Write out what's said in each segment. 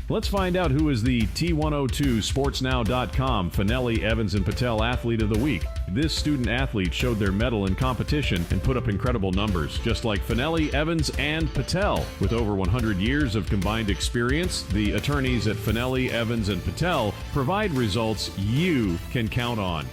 Let's find out who is the T-102 SportsNow.com Fanelli, Evans, and Patel Athlete of the Week. This student athlete showed their mettle in competition and put up incredible numbers, just like Fanelli, Evans, and Patel. With over 100 years of combined experience, the attorneys at Fanelli, Evans, and Patel provide results you can count on.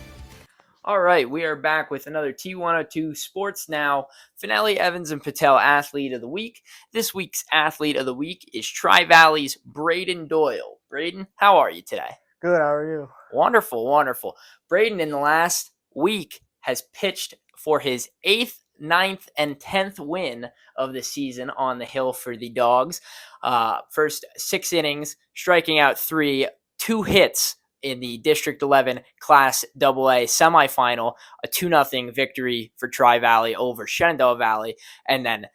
All right, we are back with another T-102 Sports Now Fanelli, Evans, and Patel Athlete of the Week. This week's Athlete of the Week is Tri-Valley's Braeden Doyle. Braeden, how are you today? Good, how are you? Wonderful, wonderful. Braeden, in the last week, has pitched for his 8th, 9th, and 10th win of the season on the hill for the Dogs. First 6 innings, striking out 3, 2 hits in the District 11 Class AA semifinal, a 2-0 victory for Tri-Valley over Shenandoah Valley. And then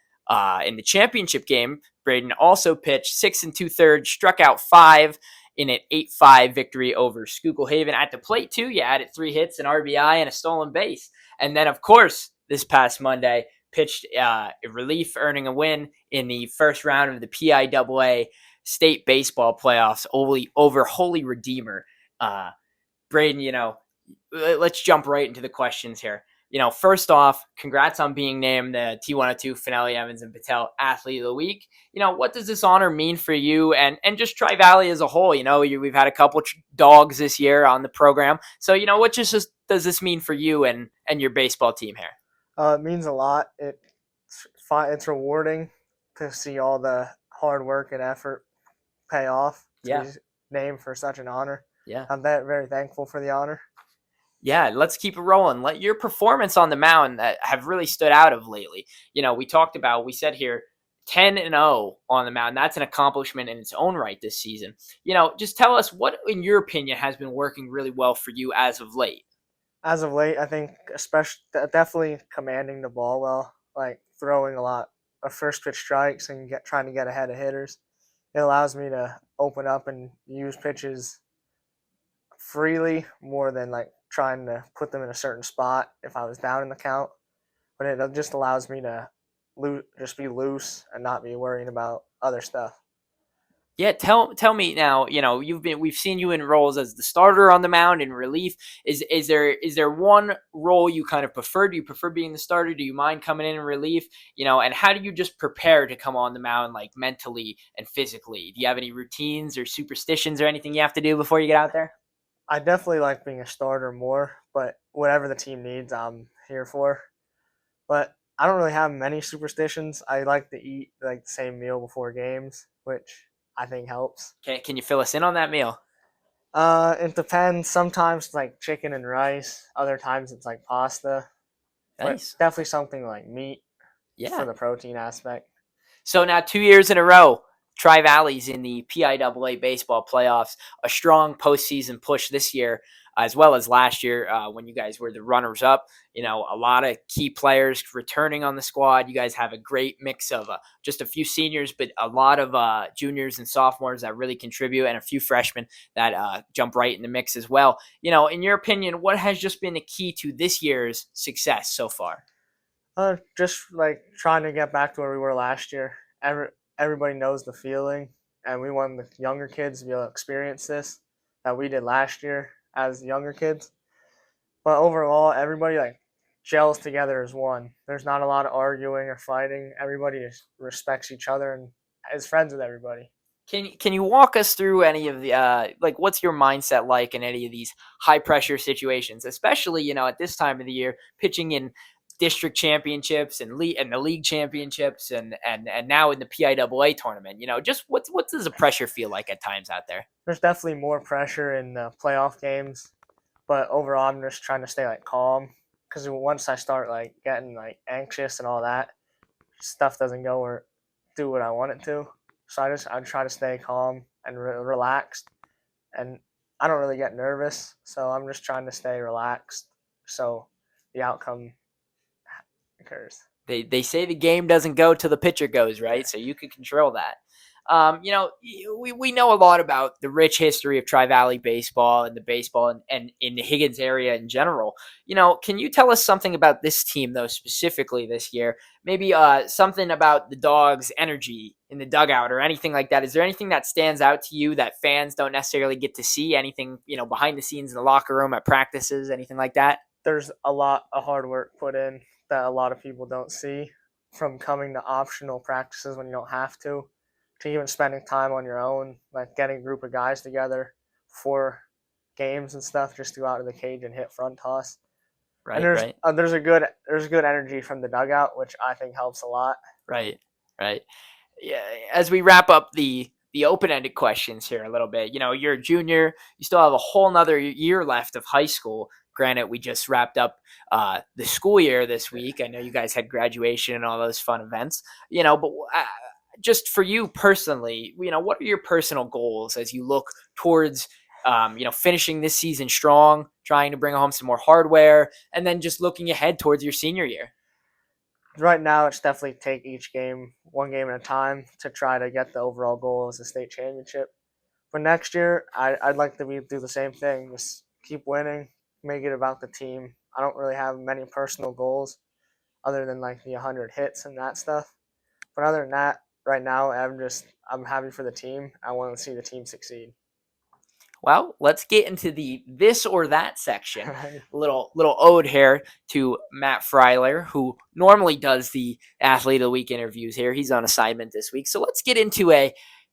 in the championship game, Braeden also pitched 6 2/3, struck out 5 in an 8-5 victory over Schuylkill Haven. At the plate, too, you added 3 hits, an RBI, and a stolen base. And then, of course, this past Monday, pitched relief, earning a win in the first round of the PIAA State Baseball Playoffs over Holy Redeemer. Braeden, let's jump right into the questions here. First off, congrats on being named the T-102 Fanelli, Evans, and Patel Athlete of the Week. What does this honor mean for you and just Tri-Valley as a whole? We've had a couple dogs this year on the program. So, what just does this mean for you and your baseball team here? It means a lot. It's rewarding to see all the hard work and effort pay off to be named for such an honor. Yeah, I'm very thankful for the honor. Yeah, let's keep it rolling. Let your performance on the mound that have really stood out of lately. We said here 10-0 on the mound. That's an accomplishment in its own right this season. Just tell us what, in your opinion, has been working really well for you as of late. As of late, I think definitely commanding the ball well, like throwing a lot of first pitch strikes and trying to get ahead of hitters. It allows me to open up and use pitches freely more than like trying to put them in a certain spot if I was down in the count. But it just allows me to just be loose and not be worrying about other stuff. Yeah, tell me now. We've seen you in roles as the starter on the mound in relief. Is there one role you kind of prefer? Do you prefer being the starter? Do you mind coming in relief? And how do you just prepare to come on the mound, like mentally and physically? Do you have any routines or superstitions or anything you have to do before you get out there? I definitely like being a starter more, but whatever the team needs, I'm here for. But I don't really have many superstitions. I like to eat like the same meal before games, which I think helps. Can you fill us in on that meal? It depends. Sometimes it's like chicken and rice. Other times it's like pasta. Nice. But definitely something like meat for the protein aspect. So now 2 years in a row, Tri-Valley's in the PIAA baseball playoffs, a strong postseason push this year, as well as last year when you guys were the runners-up. A lot of key players returning on the squad. You guys have a great mix of just a few seniors, but a lot of juniors and sophomores that really contribute, and a few freshmen that jump right in the mix as well. In your opinion, what has just been the key to this year's success so far? Just like trying to get back to where we were last year. Everybody knows the feeling, and we want the younger kids to be able to experience this that we did last year as younger kids. But overall, everybody like gels together as one. There's not a lot of arguing or fighting. Everybody just respects each other and is friends with everybody. Can you walk us through any of the what's your mindset like in any of these high pressure situations, especially at this time of the year, pitching in district championships and the league championships and now in the PIAA tournament? Just what does the pressure feel like at times out there? There's definitely more pressure in the playoff games, but overall I'm just trying to stay like calm, because once I start like getting like anxious and all that, stuff doesn't go or do what I want it to. So I try to stay calm and relaxed, and I don't really get nervous, so I'm just trying to stay relaxed so the outcome occurs. They say the game doesn't go till the pitcher goes, right? So you can control that. We know a lot about the rich history of Tri-Valley baseball and the baseball and in the Higgins area in general. Can you tell us something about this team, though, specifically this year? Maybe something about the Dogs' energy in the dugout or anything like that. Is there anything that stands out to you that fans don't necessarily get to see? Anything, behind the scenes in the locker room, at practices, anything like that? There's a lot of hard work put in that a lot of people don't see, from coming to optional practices when you don't have to even spending time on your own, like getting a group of guys together for games and stuff, just to go out to the cage and hit front toss. Right, and there's right. There's a good energy from the dugout, which I think helps a lot. Right. Yeah. As we wrap up the open-ended questions here a little bit, you're a junior. You still have a whole nother year left of high school. Granted, we just wrapped up the school year this week. I know you guys had graduation and all those fun events. But just for you personally, what are your personal goals as you look towards finishing this season strong, trying to bring home some more hardware, and then just looking ahead towards your senior year? Right now, it's definitely take each game one game at a time to try to get the overall goal as a state championship. For next year, I'd like to do the same thing, just keep winning, make it about the team. I don't really have many personal goals other than like the 100 hits and that stuff. But other than that, right now, I'm happy for the team. I want to see the team succeed. Well, let's get into the this or that section. A little ode here to Matt Freiler, who normally does the Athlete of the Week interviews here. He's on assignment this week. So let's get into a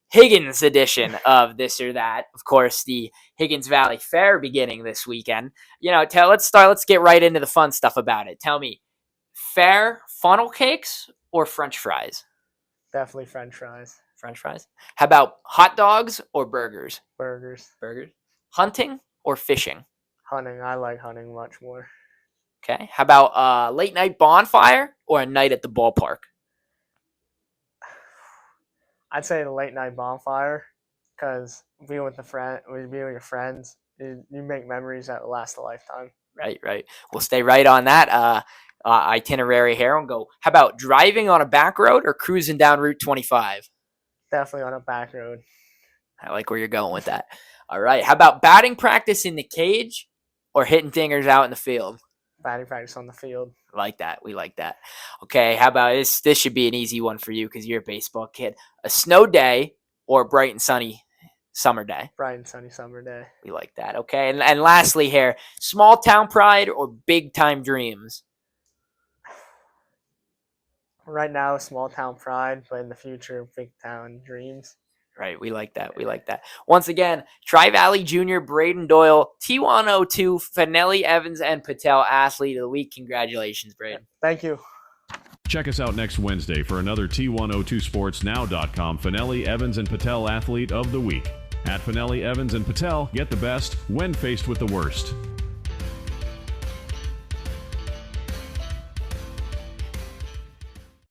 Higgins edition of this or that. Of course, the Higgins Valley Fair beginning this weekend. Let's get right into the fun stuff about it. Tell me, fair funnel cakes or French fries? Definitely French fries. French fries. How about hot dogs or burgers? Burgers. Burgers. Hunting or fishing? Hunting. I like hunting much more. Okay. How about a late night bonfire or a night at the ballpark? I'd say the late night bonfire, because being with your friends, you make memories that will last a lifetime. Right. We'll stay right on that itinerary here and go. How about driving on a back road or cruising down Route 25? Definitely on a back road. I like where you're going with that. All right. How about batting practice in the cage or hitting dingers out in the field? Batting practice on the field. We like that. Okay. How about this? This should be an easy one for you because you're a baseball kid. A snow day or a bright and sunny summer day? Bright and sunny summer day. We like that. Okay. And lastly here, small town pride or big time dreams? Right now, small town pride, but in the future, big town dreams. Right, we like that. Once again, Tri-Valley Junior Braeden Doyle, T-102, Fanelli, Evans, and Patel Athlete of the Week. Congratulations, Braeden. Thank you. Check us out next Wednesday for another T102sportsnow.com Fanelli, Evans, and Patel Athlete of the Week. At Fanelli, Evans, and Patel, get the best when faced with the worst.